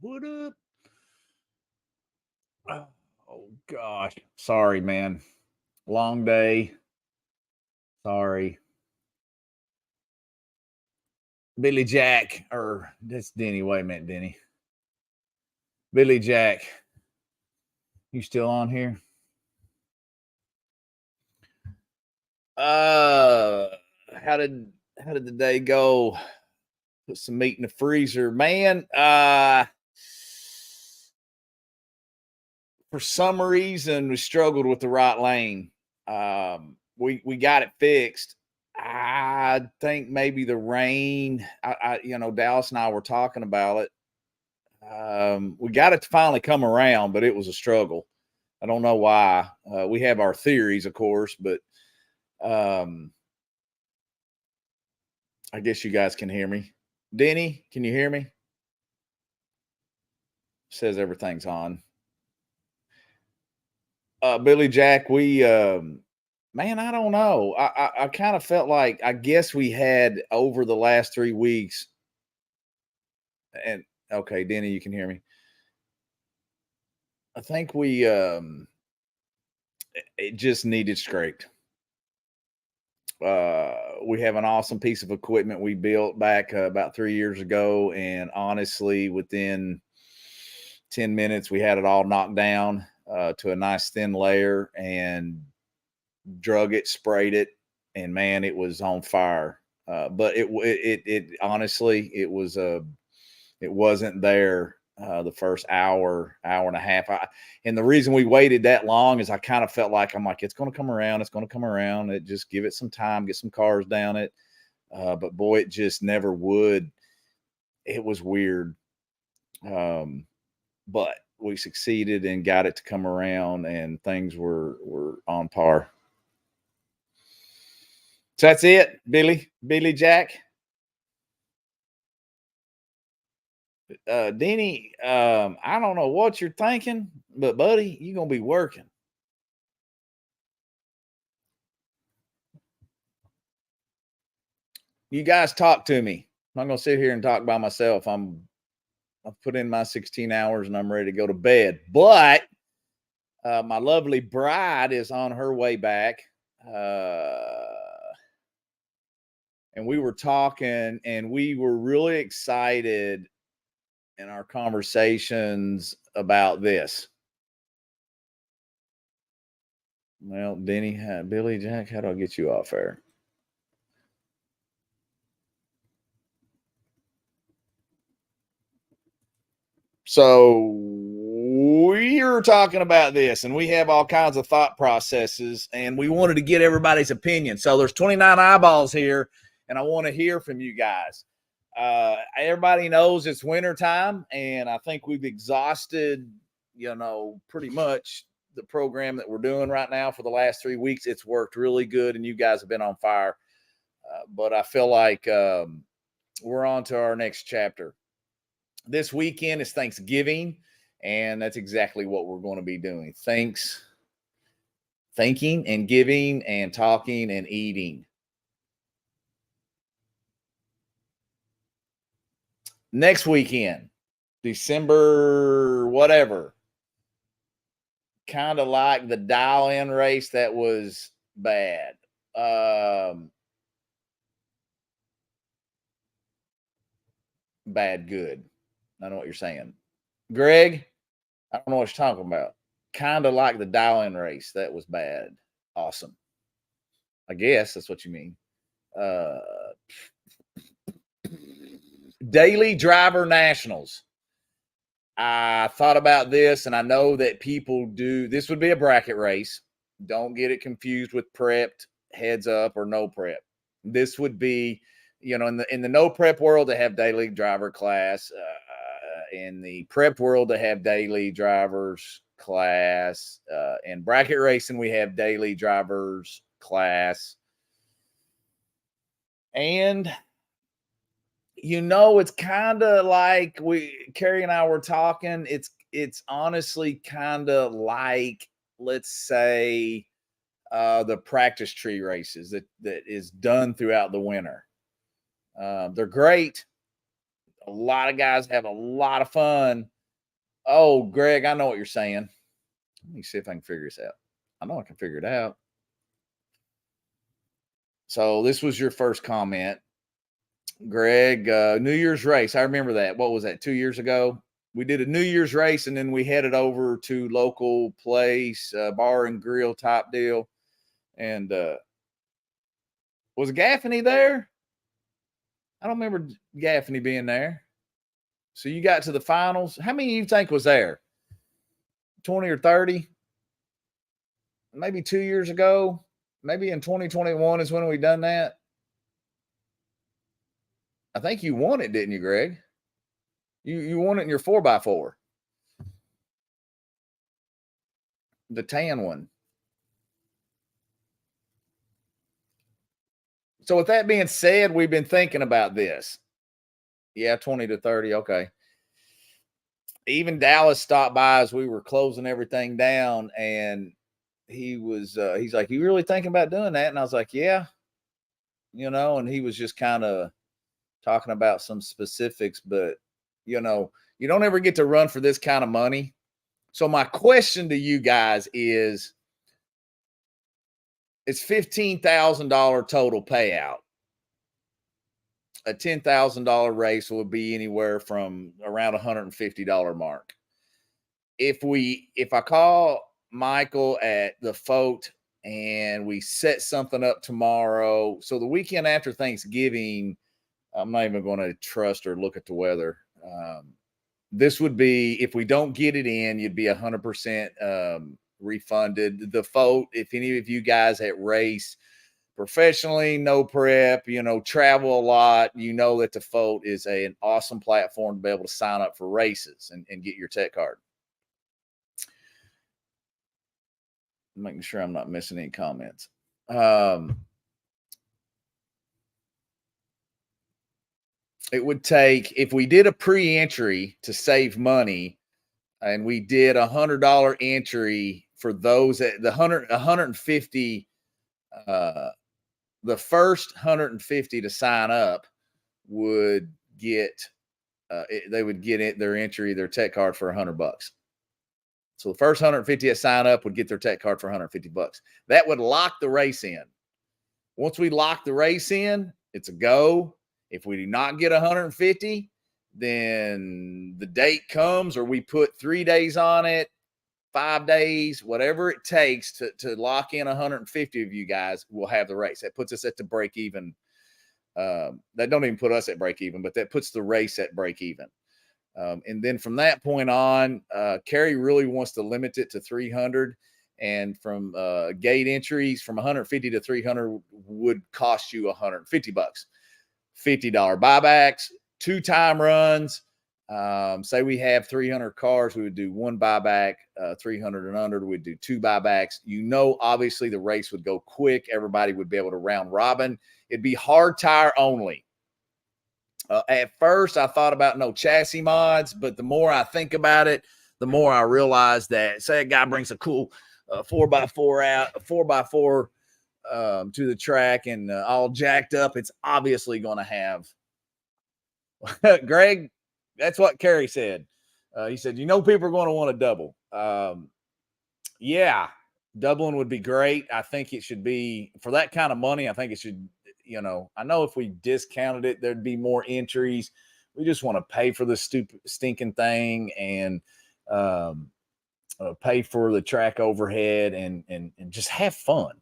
What up? Oh gosh. Sorry, man. Long day. Sorry. Billy Jack. Or that's Denny. Wait a minute, Denny. Billy Jack. You still on here? Uh how did how did the day go? Put some meat in the freezer. Man, for some reason we struggled with the right lane. We got it fixed. I think maybe the rain. Dallas and I were talking about it. We got it to finally come around, but it was a struggle. I don't know why. We have our theories, of course, but um, I guess you guys can hear me. Denny, can you hear me? Says everything's on. Billy Jack, man, I don't know. I kind of felt like I guess we had over the last 3 weeks, and okay, Denny, you can hear me. I think it just needed scraped. We have an awesome piece of equipment we built back about 3 years ago, and honestly, within 10 minutes, we had it all knocked down to a nice thin layer and drug it, sprayed it, and man, it was on fire. But it honestly, it wasn't there the first hour and a half. And the reason we waited that long is I kind of felt like I'm like, it's going to come around. It's going to come around. It just give it some time, get some cars down it. But boy, it just never would. It was weird. But we succeeded and got it to come around, and things were on par. So that's it, Billy Jack. Denny, I don't know what you're thinking, but buddy, you're gonna be working. You guys talk to me. I'm not gonna sit here and talk by myself. I've put in my 16 hours and I'm ready to go to bed. But my lovely bride is on her way back. And we were talking and we were really excited in our conversations about this. Well, Denny, Billy Jack, how do I get you off air? So we're talking about this, and we have all kinds of thought processes, and we wanted to get everybody's opinion. So there's 29 eyeballs here, and I want to hear from you guys. Everybody knows it's winter time, and I think we've exhausted, pretty much the program that we're doing right now for the last 3 weeks. It's worked really good, and you guys have been on fire. But I feel like we're on to our next chapter. This weekend is Thanksgiving, and that's exactly what we're going to be doing. Thinking and giving and talking and eating. Next weekend, December whatever, kind of like the dial-in race that was bad. Bad, good. I know what you're saying. Greg, I don't know what you're talking about. Kind of like the dial-in race that was bad. Awesome. I guess that's what you mean. Uh, Daily Driver Nationals. I thought about this, and I know that people do. This would be a bracket race. Don't get it confused with prepped, heads up, or no prep. This would be, in the no prep world, they have daily driver class. In the prepped world, they have daily drivers class. In bracket racing, we have daily drivers class. And it's kind of like Carrie and I were talking. It's honestly kind of like, let's say, the practice tree races that is done throughout the winter. They're great. A lot of guys have a lot of fun. Oh, Greg, I know what you're saying. Let me see if I can figure this out. I know I can figure it out. So this was your first comment, Greg. New Year's race. I remember that. What was that? 2 years ago. We did a New Year's race, and then we headed over to local place, bar and grill type deal. And was Gaffney there? I don't remember Gaffney being there. So you got to the finals. How many you think was there? 20 or 30? Maybe 2 years ago. Maybe in 2021 is when we done that. I think you won it, didn't you, Greg? You won it in your 4x4. The tan one. So with that being said, we've been thinking about this. Yeah, 20 to 30. Okay. Even Dallas stopped by as we were closing everything down, and he's like, "You really thinking about doing that?" And I was like, "Yeah." And he was just kind of talking about some specifics, but you don't ever get to run for this kind of money. So my question to you guys is, it's $15,000 total payout. A $10,000 race would be anywhere from around $150 mark. If I call Michael at the Fote and we set something up tomorrow, so the weekend after Thanksgiving, I'm not even going to trust or look at the weather. This would be, if we don't get it in, you'd be 100% refunded. The Fote, if any of you guys at race professionally, no prep, travel a lot, that the Fote is an awesome platform to be able to sign up for races and get your tech card. Making sure I'm not missing any comments. It would take, if we did a pre-entry to save money, and we did $100 entry for those at the 150, the first 150 to sign up would get, they would get their entry, their tech card for $100. So the first 150 that sign up would get their tech card for $150. That would lock the race in. Once we lock the race in, it's a go. If we do not get 150, then the date comes, or we put 3 days on it, 5 days, whatever it takes to lock in 150 of you guys will have the race. That puts us at the break even. That don't even put us at break even, but that puts the race at break even. And then from that point on, Kerry really wants to limit it to 300. And from gate entries from 150 to 300 would cost you $150. $50 buybacks, 2 time runs. Say we have 300 cars, we would do 1 buyback. 300 and under, we'd do 2 buybacks. Obviously the race would go quick. Everybody would be able to round robin. It'd be hard tire only. At first, I thought about no chassis mods, but the more I think about it, the more I realize that, say a guy brings a cool 4x4 out, a 4x4 to the track and all jacked up, it's obviously going to have. Greg, that's what Kerry said. He said, people are going to want to double. Yeah, doubling would be great. I think it should be, for that kind of money, I think it should, I know if we discounted it, there'd be more entries. We just want to pay for the stupid stinking thing and pay for the track overhead and just have fun.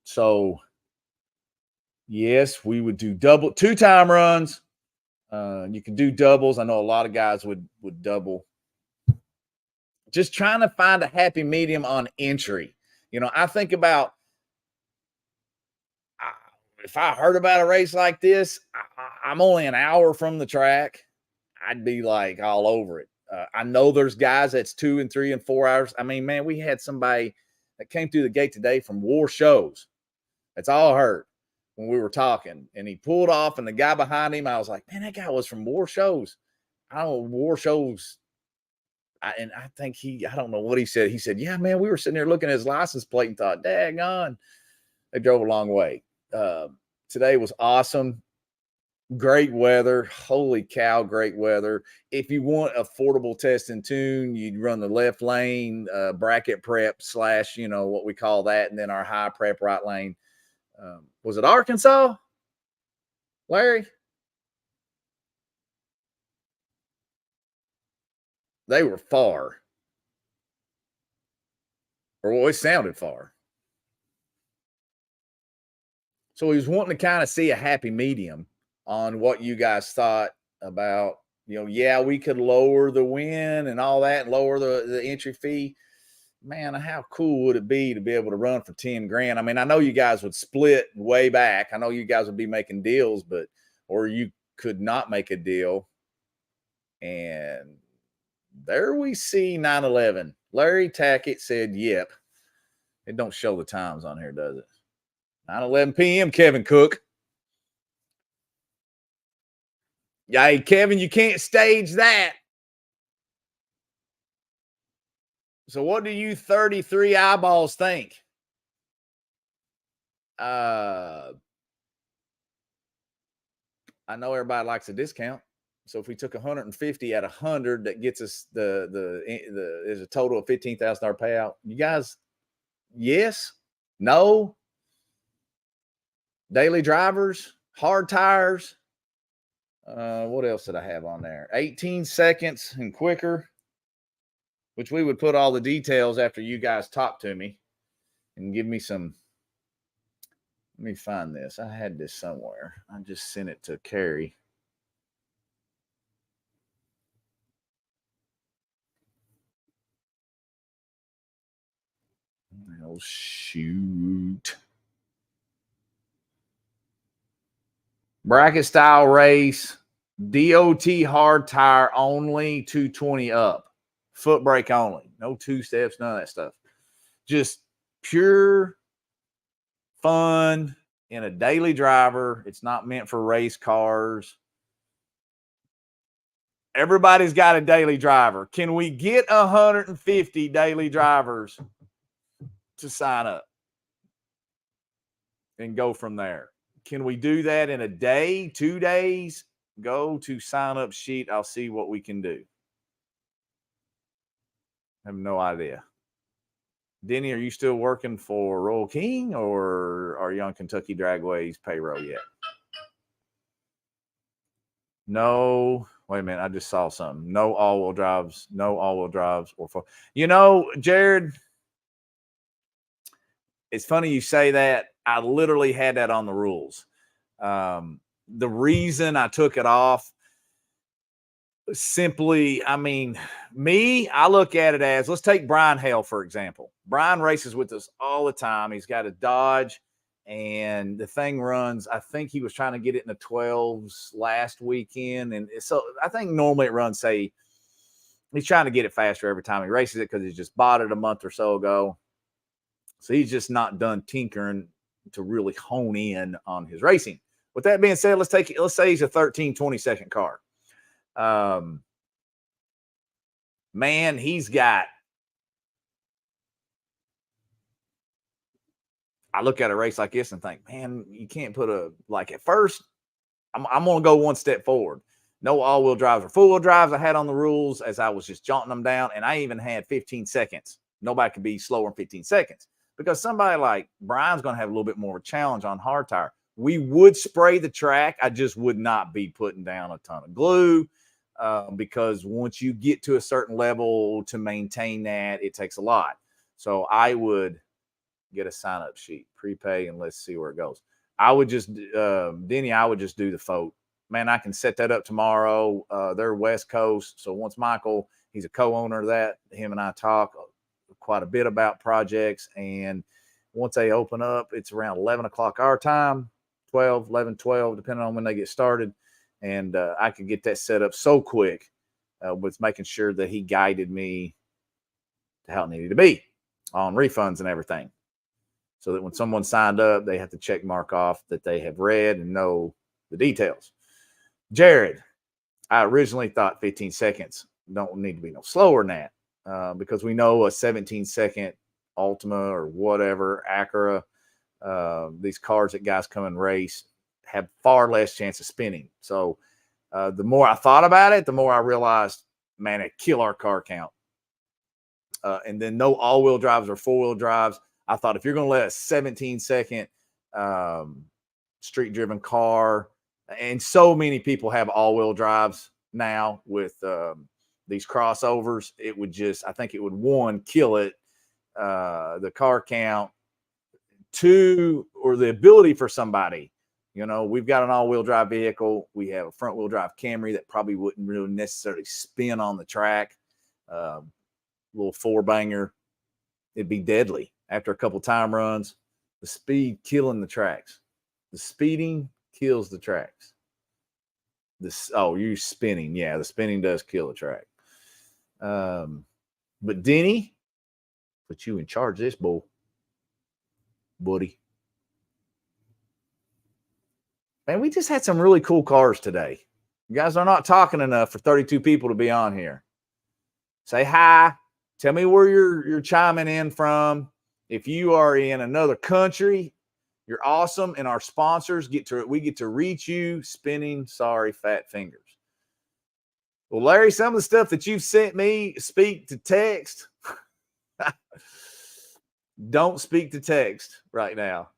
So yes, we would do 2 time runs. You can do doubles. I know a lot of guys would double. Just trying to find a happy medium on entry. I think about, if I heard about a race like this, I'm only an hour from the track, I'd be like all over it. I know there's guys that's 2 and 3 and 4 hours. I mean, man, we had somebody that came through the gate today from War Shows. That's all I heard when we were talking. And he pulled off, and the guy behind him, I was like, man, that guy was from War Shows. I don't know, War Shows. And I think I don't know what he said. He said, yeah, man, we were sitting there looking at his license plate and thought, daggone, they drove a long way. Today was awesome. Great weather. Holy cow, great weather. If you want affordable test and tune, you'd run the left lane, bracket prep slash, what we call that, and then our high prep right lane. Was it Arkansas, Larry? They were far, or well, it sounded far. So he was wanting to kind of see a happy medium on what you guys thought about, yeah, we could lower the win and all that and lower the entry fee. Man, how cool would it be to be able to run for 10 grand? I mean, I know you guys would split way back. I know you guys would be making deals, or you could not make a deal. And there we see 9/11. Larry Tackett said, yep. It don't show the times on here, does it? 9:11 p.m., Kevin Cook. Yeah, hey, Kevin, you can't stage that. So what do you 33 eyeballs think? I know everybody likes a discount. So if we took 150 at 100, that gets us the is a total of $15,000 payout. You guys, yes, no, daily drivers, hard tires. What else did I have on there? 18 seconds and quicker, which we would put all the details after you guys talk to me and give me some. Let me find this. I had this somewhere. I just sent it to Carrie. Oh, shoot. Bracket style race, DOT hard tire only, 220 up, foot brake only, no two steps, none of that stuff. Just pure fun in a daily driver. It's not meant for race cars. Everybody's got a daily driver. Can we get 150 daily drivers to sign up and go from there? Can we do that in a day, 2 days? Go to sign up sheet. I'll see what we can do. I have no idea. Denny, are you still working for Royal King, or are you on Kentucky Dragways payroll yet? No. Wait a minute. I just saw something. No all-wheel drives. No all-wheel drives. Jared, it's funny you say that. I literally had that on the rules. The reason I took it off, simply, I mean, I look at it as, let's take Brian Hale, for example. Brian races with us all the time. He's got a Dodge, and the thing runs, I think he was trying to get it in the 12s last weekend. And so I think normally it runs, say, he's trying to get it faster every time he races it because he's just bought it a month or so ago. So he's just not done tinkering to really hone in on his racing. With that being said, let's say he's a 13, 20-second car. Man, he's got, I look at a race like this and think, man, you can't put at first, I'm going to go one step forward. No all-wheel drives or full-wheel drives I had on the rules as I was just jaunting them down, and I even had 15 seconds. Nobody could be slower than 15 seconds because somebody like Brian's going to have a little bit more of a challenge on hard tire. We would spray the track. I just would not be putting down a ton of glue because once you get to a certain level to maintain that, it takes a lot. So I would get a sign-up sheet, prepay, and let's see where it goes. I would just, Denny, I would just do the vote. Man, I can set that up tomorrow. They're West Coast. So once Michael, he's a co-owner of that, him and I talk quite a bit about projects. And once they open up, it's around 11 o'clock our time, 11, 12, depending on when they get started. And I could get that set up so quick with making sure that he guided me to how it needed to be on refunds and everything. So that when someone signed up, they have to check mark off that they have read and know the details. Jared, I originally thought 15 seconds don't need to be no slower than that because we know a 17-second Altima or whatever, Acura, these cars that guys come and race have far less chance of spinning. So the more I thought about it, the more I realized, man, it kill our car count. And then no all-wheel drives or four-wheel drives. I thought if you're going to let a 17-second street-driven car, and so many people have all-wheel drives now with these crossovers, it would just, I think it would, one, kill it, the car count, two, or the ability for somebody. We've got an all-wheel drive vehicle. We have a front-wheel drive Camry that probably wouldn't really necessarily spin on the track. Little four-banger, it'd be deadly after a couple time runs. The speed killing the tracks. The speeding kills the tracks. You're spinning. Yeah, the spinning does kill the track. But Denny, put you in charge of this, buddy. Man, we just had some really cool cars today. You guys are not talking enough for 32 people to be on here. Say hi. Tell me where you're chiming in from. If you are in another country, you're awesome. And our sponsors we get to reach you. Spinning, sorry, fat fingers. Well, Larry, some of the stuff that you've sent me, speak to text. Don't speak to text right now.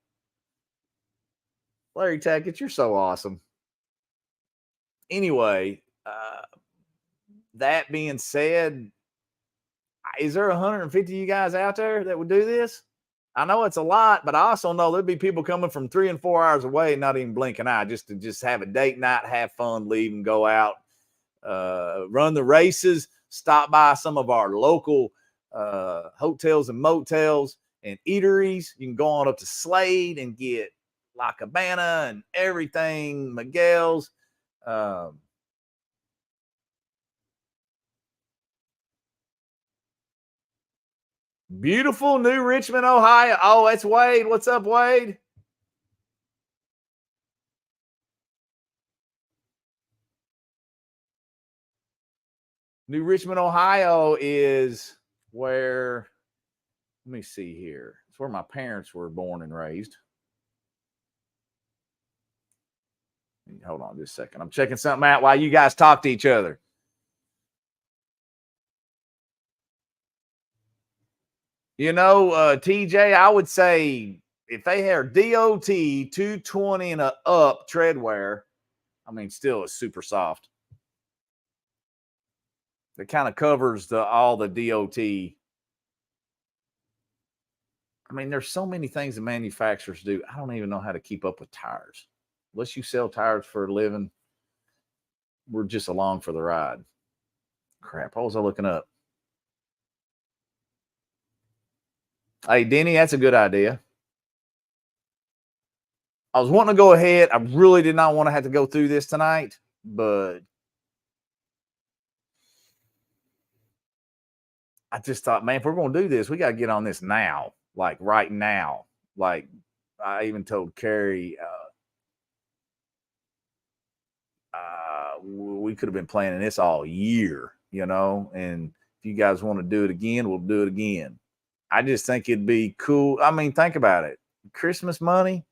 Larry Tackett, you're so awesome. Anyway, that being said, is there 150 of you guys out there that would do this? I know it's a lot, but I also know there'd be people coming from 3 and 4 hours away, not even blink an eye, just to have a date night, have fun, leave and go out, run the races, stop by some of our local hotels and motels and eateries. You can go on up to Slade and get La Cabana and everything, Miguel's. Beautiful New Richmond, Ohio. Oh, that's Wade. What's up, Wade? New Richmond, Ohio is where, let me see here. It's where my parents were born and raised. Hold on just a second. I'm checking something out while you guys talk to each other. TJ, I would say if they had DOT 220 and up tread wear, I mean, still it's super soft. That kind of covers all the DOT. I mean, there's so many things that manufacturers do. I don't even know how to keep up with tires. Unless you sell tires for a living, we're just along for the ride. Crap, what was I looking up? Hey, Denny, that's a good idea. I was wanting to go ahead. I really did not want to have to go through this tonight, but I just thought, man, if we're going to do this, we got to get on this now, like right now. Like I even told Carrie, we could have been planning this all year, and if you guys want to do it again, we'll do it again. I just think it'd be cool. I mean, think about it. Christmas money.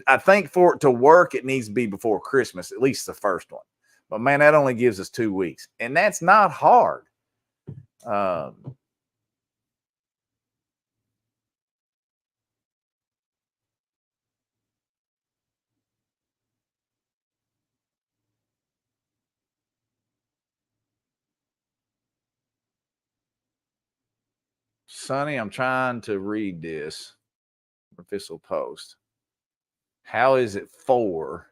I think for it to work, it needs to be before Christmas, at least the first one. But man, that only gives us 2 weeks, and that's not hard. Sonny, I'm trying to read this official post. How is it 4?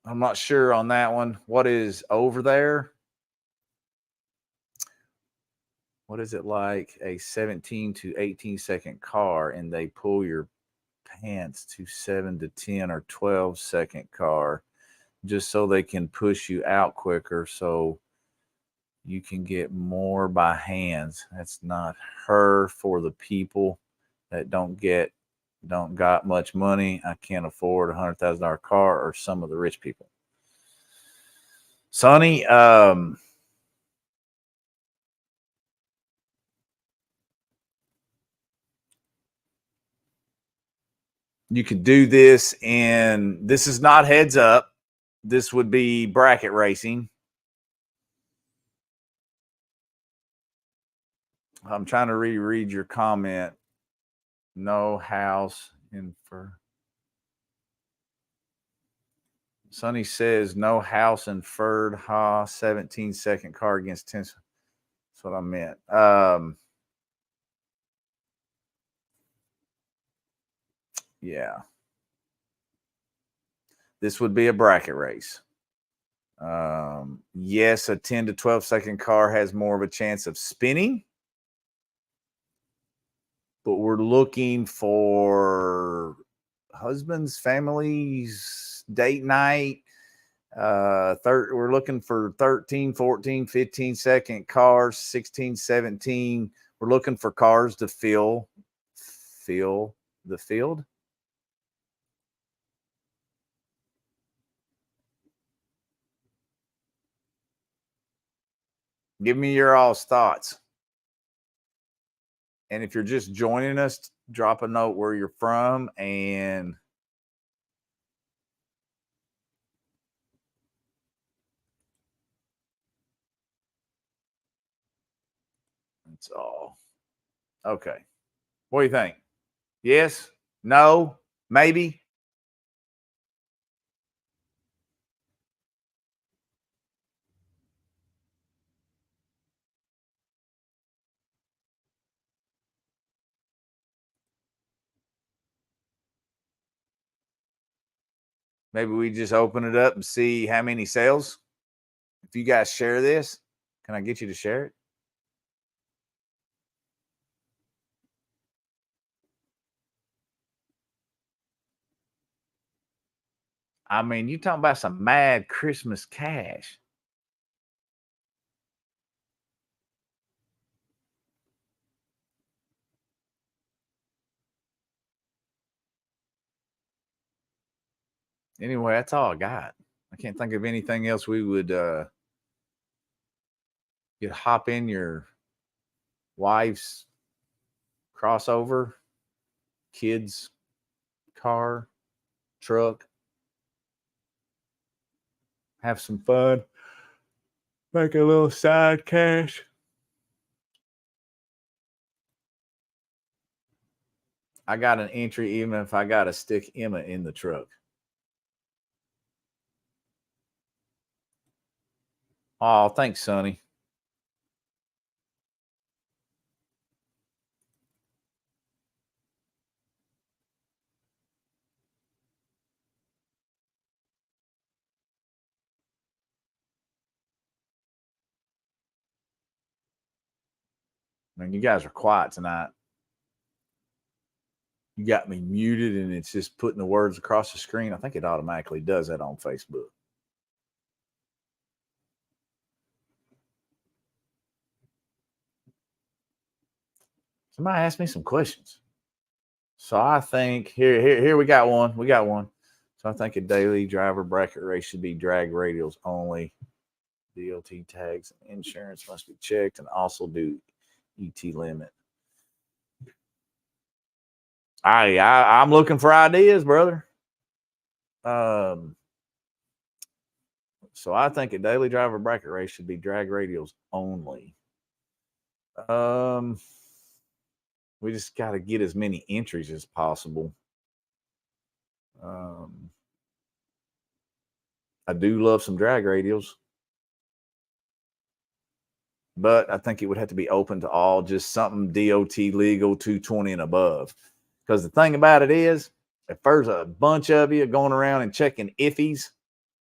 I'm not sure on that one. What is over there? What is it like a 17 to 18 second car and they pull your pants to 7 to 10 or 12 second car just so they can push you out quicker so you can get more by hands? That's not her for the people that don't got much money. I can't afford a $100,000 car, or some of the rich people. Sonny, You can do this, and this is not heads up. This would be bracket racing. I'm trying to reread your comment. No house in for. Sonny says no house inferred. Ha, 17-second car against 10. That's what I meant. Yeah. This would be a bracket race. Yes, a 10 to 12-second car has more of a chance of spinning, but we're looking for husbands, families, date night. We're looking for 13, 14, 15-second cars, 16, 17. We're looking for cars to fill the field. Give me your all's thoughts. And if you're just joining us, drop a note where you're from, and that's all. Okay. What do you think? Yes? No? Maybe? Maybe we just open it up and see how many sales. If you guys share this, can I get you to share it? I mean, you talking about some mad Christmas cash. Anyway, that's all I got. I can't think of anything else we would you'd hop in your wife's crossover, kids' car, truck, have some fun, make a little side cash. I got an entry even if I got to stick Emma in the truck. Oh, thanks, Sonny. Man, you guys are quiet tonight. You got me muted and it's just putting the words across the screen. I think it automatically does that on Facebook. Somebody asked me some questions. So I think here we got one. We got one. So I think a daily driver bracket race should be drag radials only. DOT tags and insurance must be checked, and also do ET limit. I'm looking for ideas, brother. So I think a daily driver bracket race should be drag radials only. We just got to get as many entries as possible. I do love some drag radials, but I think it would have to be open to all, just something DOT legal 220 and above. Because the thing about it is, if there's a bunch of you going around and checking iffies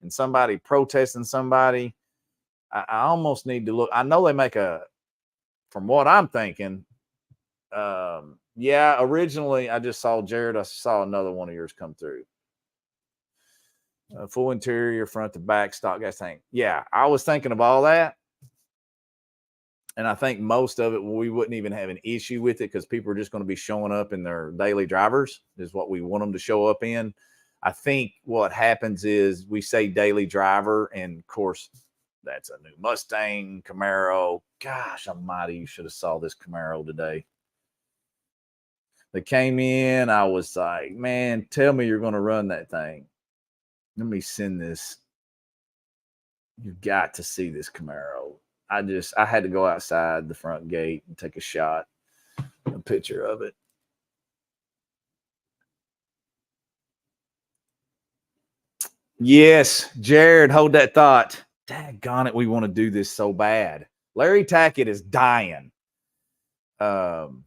and somebody protesting somebody, I almost need to look. I know they make from what I'm thinking, yeah, originally I just saw Jared. I saw another one of yours come through. Full interior, front to back, stock gas tank. Yeah, I was thinking of all that. And I think most of it, we wouldn't even have an issue with it because people are just going to be showing up in their daily drivers, is what we want them to show up in. I think what happens is we say daily driver, and of course, that's a new Mustang, Camaro. Gosh almighty, you should have saw this Camaro today. They came in. I was like, man, tell me you're going to run that thing. Let me send this. You've got to see this Camaro. I had to go outside the front gate and take a picture of it. Yes, Jared, hold that thought. Daggone it, we want to do this so bad. Larry Tackett is dying. Gosh,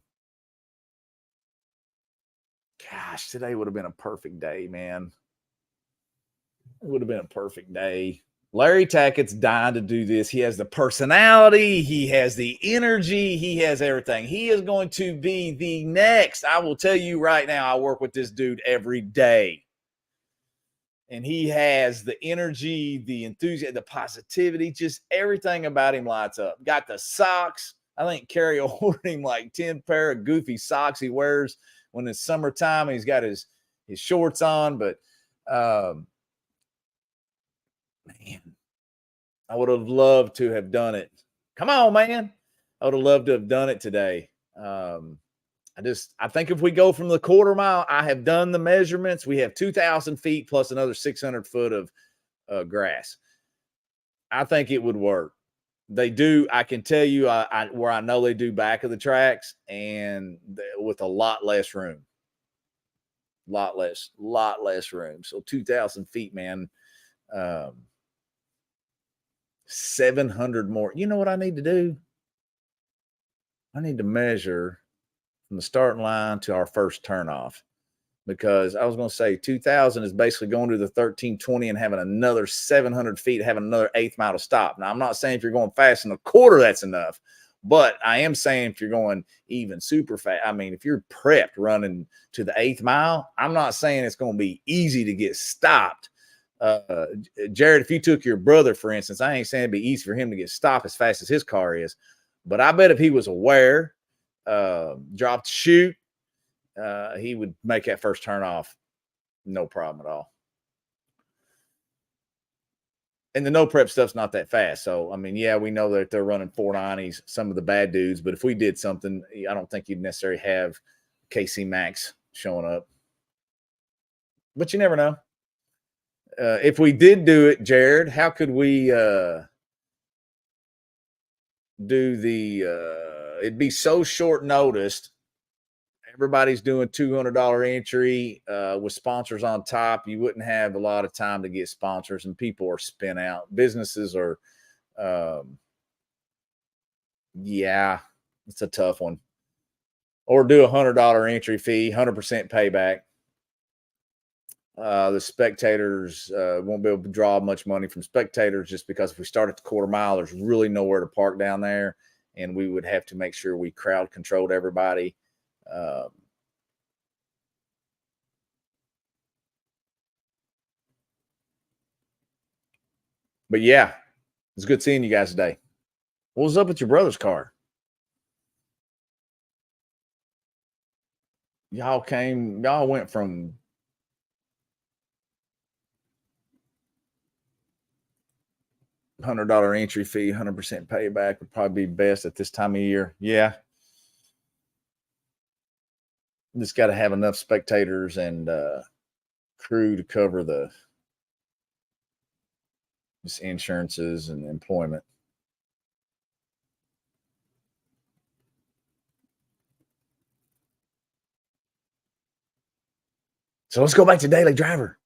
today would have been a perfect day, man. It would have been a perfect day. Larry Tackett's dying to do this. He has the personality. He has the energy. He has everything. He is going to be the next. I will tell you right now, I work with this dude every day. And he has the energy, the enthusiasm, the positivity, just everything about him lights up. Got the socks. I think Kerry ordered him like 10 pair of goofy socks he wears when it's summertime. He's got his shorts on, but man, I would have loved to have done it. Come on, man. I would have loved to have done it today. I think if we go from the quarter mile, I have done the measurements. We have 2,000 feet plus another 600 foot of grass. I think it would work. They do. I can tell you where I know they do back of the tracks and with a lot less room. Lot less room. So 2,000 feet, man. 700 more. You know what I need to do? I need to measure from the starting line to our first turnoff, because I was going to say 2,000 is basically going to the 1320 and having another 700 feet, having another eighth mile to stop. Now, I'm not saying if you're going fast in a quarter, that's enough, but I am saying if you're going even super fast, I mean, if you're prepped running to the eighth mile, I'm not saying it's going to be easy to get stopped. Jared, if you took your brother, for instance, I ain't saying it'd be easy for him to get stopped as fast as his car is, but I bet if he was aware, dropped shoot, he would make that first turn off, no problem at all. And the no prep stuff's not that fast. So, I mean, yeah, we know that they're running 490s, some of the bad dudes, but if we did something, I don't think you'd necessarily have KC Max showing up. But you never know. If we did do it, Jared, how could we do the it'd be so short noticed. Everybody's doing $200 entry with sponsors on top. You wouldn't have a lot of time to get sponsors, and people are spent out. Businesses are, yeah, it's a tough one. Or do $100 entry fee, 100% payback. The spectators won't be able to draw much money from spectators, just because if we start at the quarter mile, there's really nowhere to park down there, and we would have to make sure we crowd controlled everybody. But yeah, it's good seeing you guys today. What was up with your brother's car? Y'all went from $100 entry fee, 100% payback would probably be best at this time of year. Yeah. Just got to have enough spectators and crew to cover the just insurances and employment. So let's go back to Daily Driver.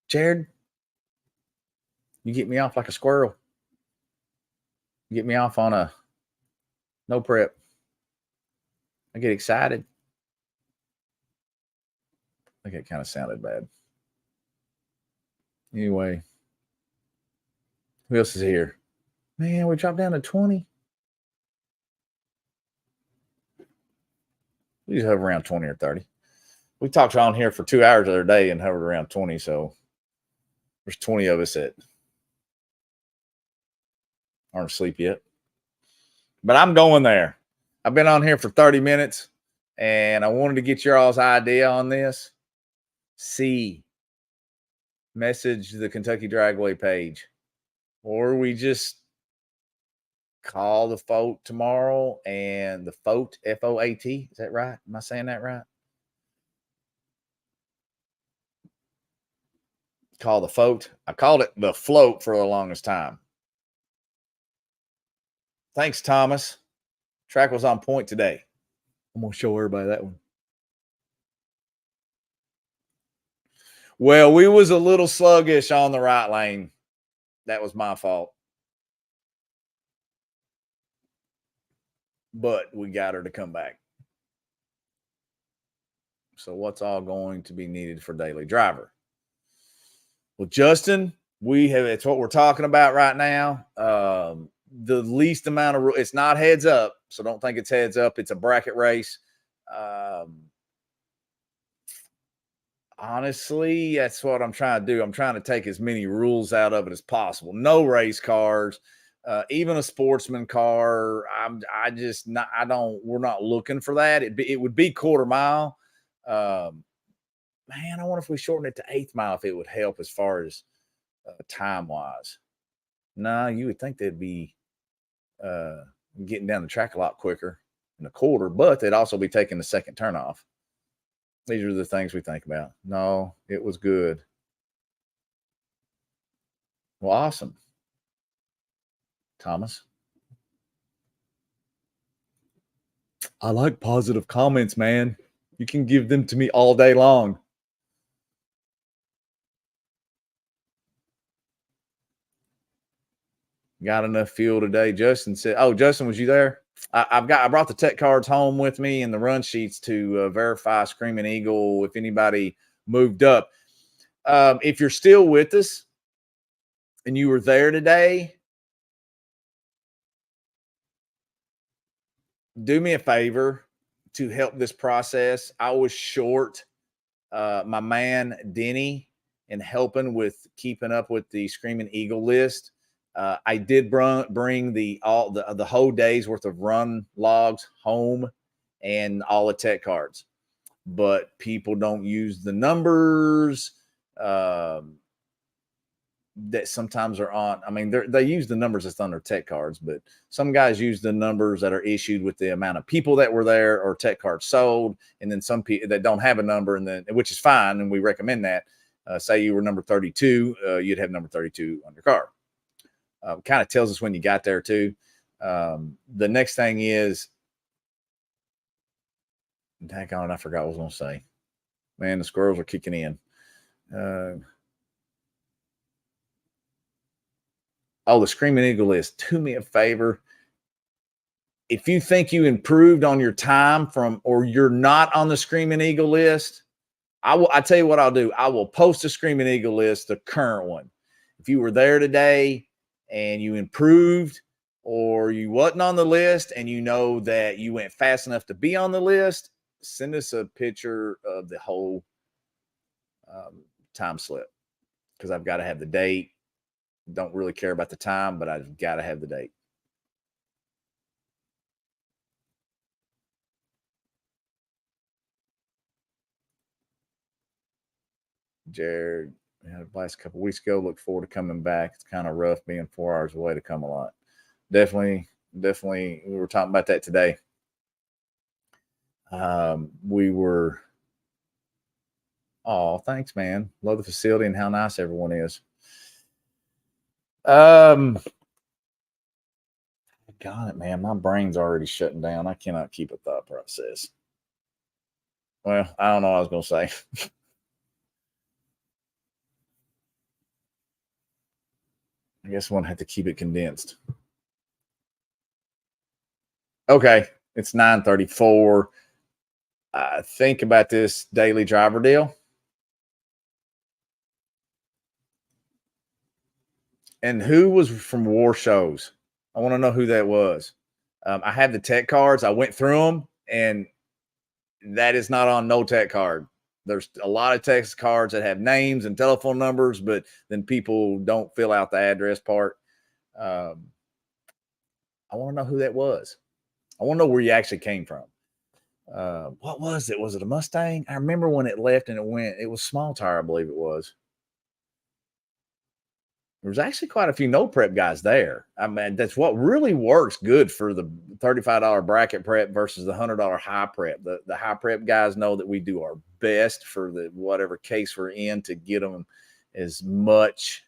Jared, you get me off like a squirrel. You get me off on a no prep. I get excited. I think it kind of sounded bad. Anyway, who else is here? Man, we dropped down to 20. We just hover around 20 or 30. We talked on here for 2 hours the other day and hovered around 20. So there's 20 of us that aren't asleep yet. But I'm going there. I've been on here for 30 minutes, and I wanted to get your all's idea on this. Message the Kentucky Dragway page, or we just call the Foat tomorrow, and the Foat, F-O-A-T. Is that right? Am I saying that right? Call the Foat. I called it the Float for the longest time. Thanks, Thomas. Track was on point today. I'm going to show everybody that one. Well, we was a little sluggish on the right lane. That was my fault. But we got her to come back. So what's all going to be needed for daily driver? Well, Justin, it's what we're talking about right now. The least amount of it's not heads up, so don't think it's heads up. It's a bracket race. Honestly, that's what I'm trying to do. I'm trying to take as many rules out of it as possible. No race cars, even a sportsman car. We're not looking for that. It would be quarter mile. Man, I wonder if we shorten it to eighth mile, if it would help as far as time wise. No, you would think they'd be getting down the track a lot quicker in a quarter, but they'd also be taking the second turn off. These are the things we think about. No, it was good. Well, awesome. Thomas. I like positive comments, man. You can give them to me all day long. Got enough fuel today. Justin said, "Oh, Justin, was you there? I brought the tech cards home with me and the run sheets to verify Screaming Eagle if anybody moved up. If you're still with us and you were there today, do me a favor to help this process. I was short my man Denny in helping with keeping up with the Screaming Eagle list. I did bring the whole day's worth of run logs home and all the tech cards, but people don't use the numbers that sometimes are on. I mean, they use the numbers that's on their tech cards, but some guys use the numbers that are issued with the amount of people that were there or tech cards sold, and then some people that don't have a number, and then which is fine, and we recommend that. Say you were number 32, you'd have number 32 on your car. Kind of tells us when you got there too. The next thing is, dang on, I forgot what I was going to say. Man, the squirrels are kicking in. The Screaming Eagle list. Do me a favor. If you think you improved on your time or you're not on the Screaming Eagle list, I tell you what I'll do. I will post a Screaming Eagle list, the current one. If you were there today and you improved, or you wasn't on the list and you know that you went fast enough to be on the list, send us a picture of the whole time slip, because I've got to have the date. Don't really care about the time, but I've got to have the date. Jared, we had a blast a couple weeks ago. Look forward to coming back. It's kind of rough being 4 hours away to come a lot. Definitely. We were talking about that today. We were. Oh, thanks, man. Love the facility and how nice everyone is. Got it, man. My brain's already shutting down. I cannot keep a thought process. Well, I don't know what I was going to say. I guess one had to keep it condensed. Okay, it's 9:34. Think about this daily driver deal. And who was from War Shows? I want to know who that was. I have the tech cards. I went through them, and that is not on no tech card. There's a lot of text cards that have names and telephone numbers, but then people don't fill out the address part. I want to know who that was. I want to know where you actually came from. What was it? Was it a Mustang? I remember when it left and it was small tire, I believe it was. There's actually quite a few no prep guys there. I mean, that's what really works good for the $35 bracket prep versus the $100 high prep. The high prep guys know that we do our best for the whatever case we're in to get them as much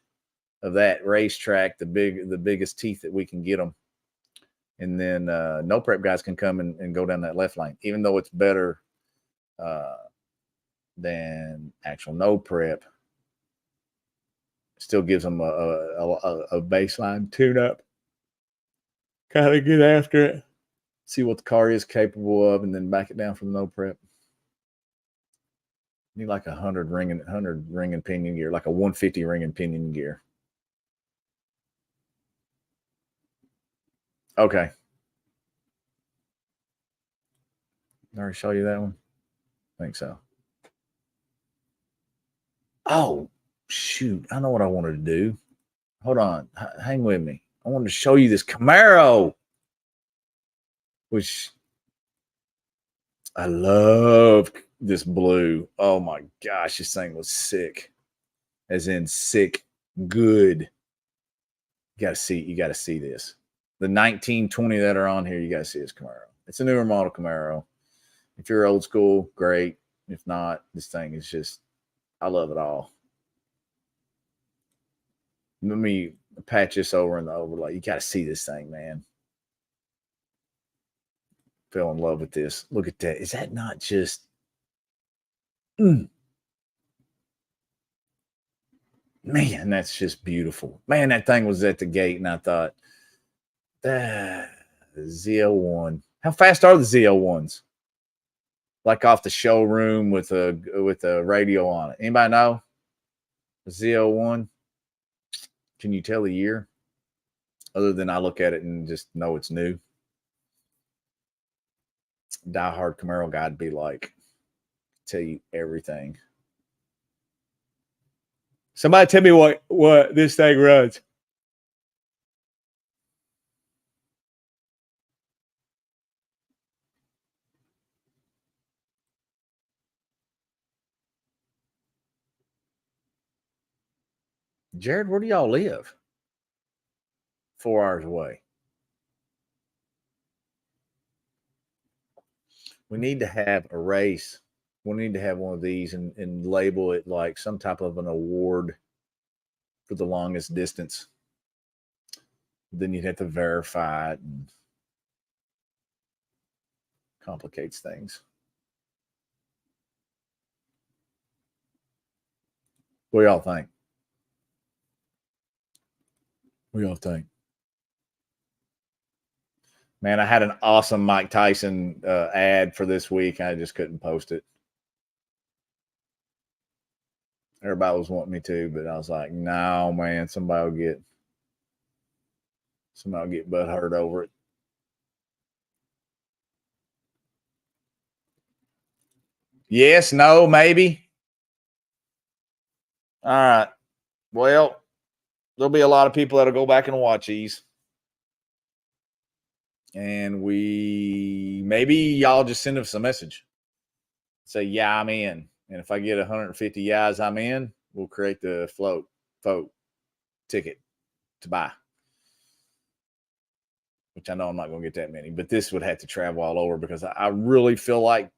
of that racetrack, the biggest teeth that we can get them. And then no prep guys can come and go down that left lane, even though it's better than actual no prep. Still gives them a baseline tune-up. Kind of get after it. See what the car is capable of, and then back it down from no prep. Need like 100 ring and pinion gear, like a 150 ring and pinion gear. Okay. Did I already show you that one? I think so. Oh, shoot. I know what I wanted to do. Hold on. Hang with me. I wanted to show you this Camaro, which I love this blue. Oh, my gosh. This thing was sick. As in sick, good. You got to see this. The 1920 that are on here, you got to see this Camaro. It's a newer model Camaro. If you're old school, great. If not, this thing is just, I love it all. Let me patch this over in the overlay. You got to see this thing, man. Fell in love with this. Look at that. Is that not just... Man, that's just beautiful. Man, that thing was at the gate, and I thought, the Z01. How fast are the Z01s? Like off the showroom with a radio on it. Anybody know? The Z01. Can you tell the year? Other than I look at it and just know it's new. Diehard Camaro guy'd be like, tell you everything. Somebody tell me what this thing runs. Jared, where do y'all live? 4 hours away. We need to have a race. We need to have one of these and label it like some type of an award for the longest distance. Then you'd have to verify it, and complicates things. What do y'all think? What do y'all think? Man, I had an awesome Mike Tyson ad for this week. I just couldn't post it. Everybody was wanting me to, but I was like, no, man, somebody will get butt hurt over it. Yes, no, maybe. All right. Well, there'll be a lot of people that'll go back and watch these. And maybe y'all just send us a message. Say, yeah, I'm in. And if I get 150 yeahs, I'm in, we'll create the vote ticket to buy. Which I know I'm not going to get that many, but this would have to travel all over because I really feel like,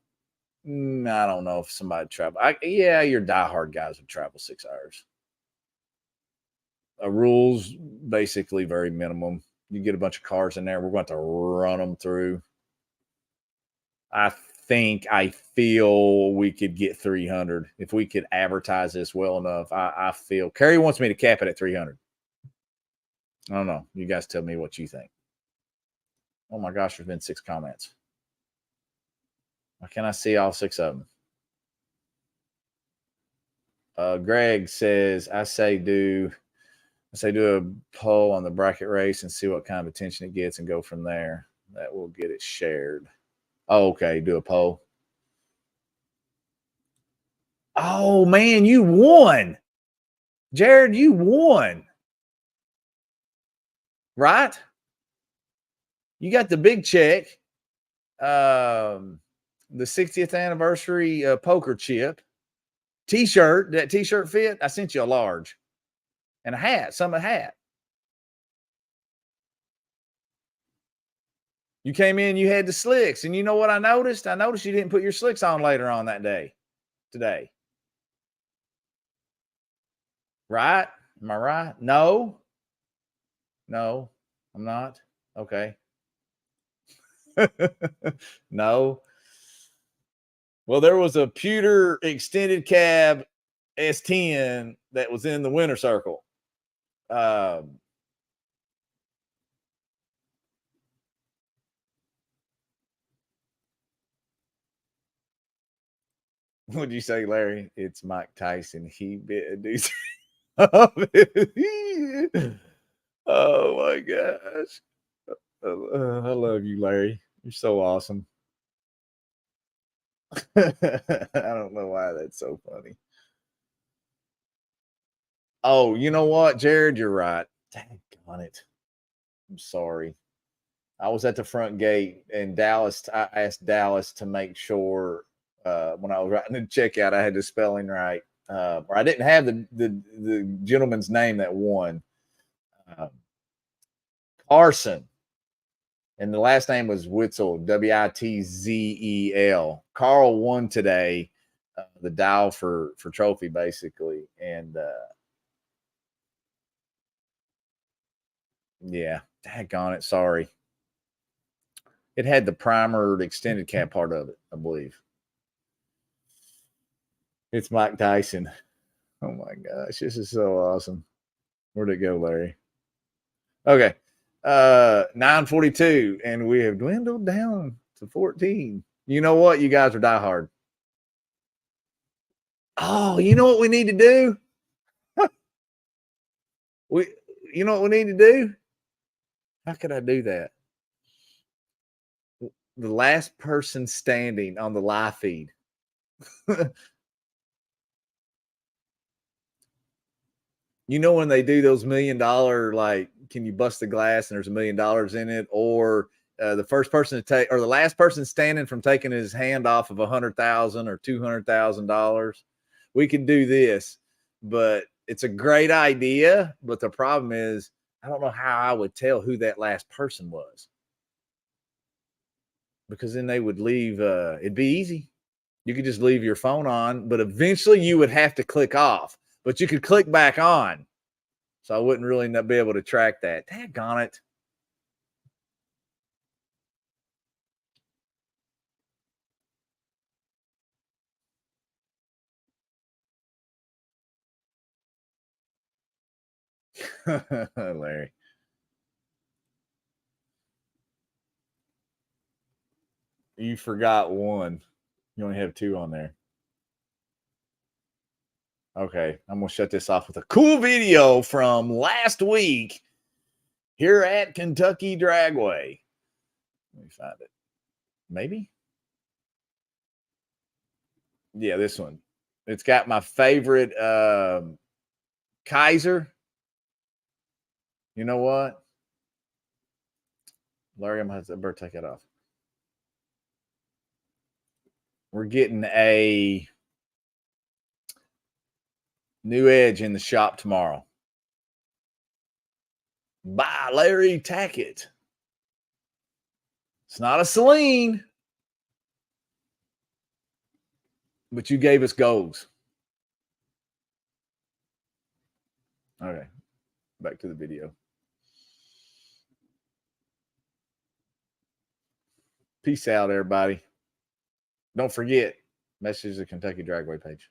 I don't know if somebody travel. Your diehard guys would travel 6 hours. Rules basically very minimum. You get a bunch of cars in there. We're going to run them through. I feel we could get 300 if we could advertise this well enough. I feel Kerry wants me to cap it at 300. I don't know. You guys tell me what you think. Oh my gosh, there's been 6 comments. Why can't I see all 6 of them? Greg says, I say do a poll on the bracket race and see what kind of attention it gets and go from there. That will get it shared. Oh, okay. Do a poll. Oh, man, you won. Jared, you won. Right? You got the big check. The 60th anniversary poker chip. T-shirt. That T-shirt fit? I sent you a large. and a hat, summer hat. You came in, you had the slicks, and you know what I noticed? I noticed you didn't put your slicks on later on that day, today. Right? Am I right? No. No, I'm not. Okay. No. Well, there was a pewter extended cab S10 that was in the winter circle. Um, what'd you say, Larry? It's Mike Tyson. He bit a deuce. Oh my gosh. I love you, Larry. You're so awesome. I don't know why that's so funny. Oh, you know what, Jared? You're right. Dang on it. I'm sorry. I was at the front gate and Dallas. I asked Dallas to make sure when I was writing the checkout, I had the spelling right, or I didn't have the gentleman's name that won, uh, Carson, and the last name was Witzel, Witzel. Carl won today, the dial for trophy basically, and yeah, daggone it, sorry. It had the primer, the extended cab part of it, I believe. It's Mike Tyson. Oh my gosh, this is so awesome. Where'd it go, Larry? Okay. 9:42, and we have dwindled down to 14. You know what? You guys are diehard. Oh, you know what we need to do? we you know what we need to do? How could I do that? The last person standing on the live feed. You know when they do those $1 million, like, can you bust the glass and there's $1 million in it, or the first person to take, or the last person standing from taking his hand off of 100,000 or $200,000. We can do this, but it's a great idea. But the problem is, I don't know how I would tell who that last person was, because then they would leave. It'd be easy. You could just leave your phone on, but eventually you would have to click off, but you could click back on. So I wouldn't really not be able to track that. Daggone it. Larry. You forgot one. You only have two on there. Okay, I'm gonna shut this off with a cool video from last week here at Kentucky Dragway. Let me find it. Maybe. Yeah, this one. It's got my favorite Kaiser. You know what? Larry, I'm gonna have to better take it off. We're getting a new edge in the shop tomorrow. By Larry Tackett. It's not a Celine, but you gave us goals. Okay, back to the video. Peace out, everybody. Don't forget, message the Kentucky Dragway page.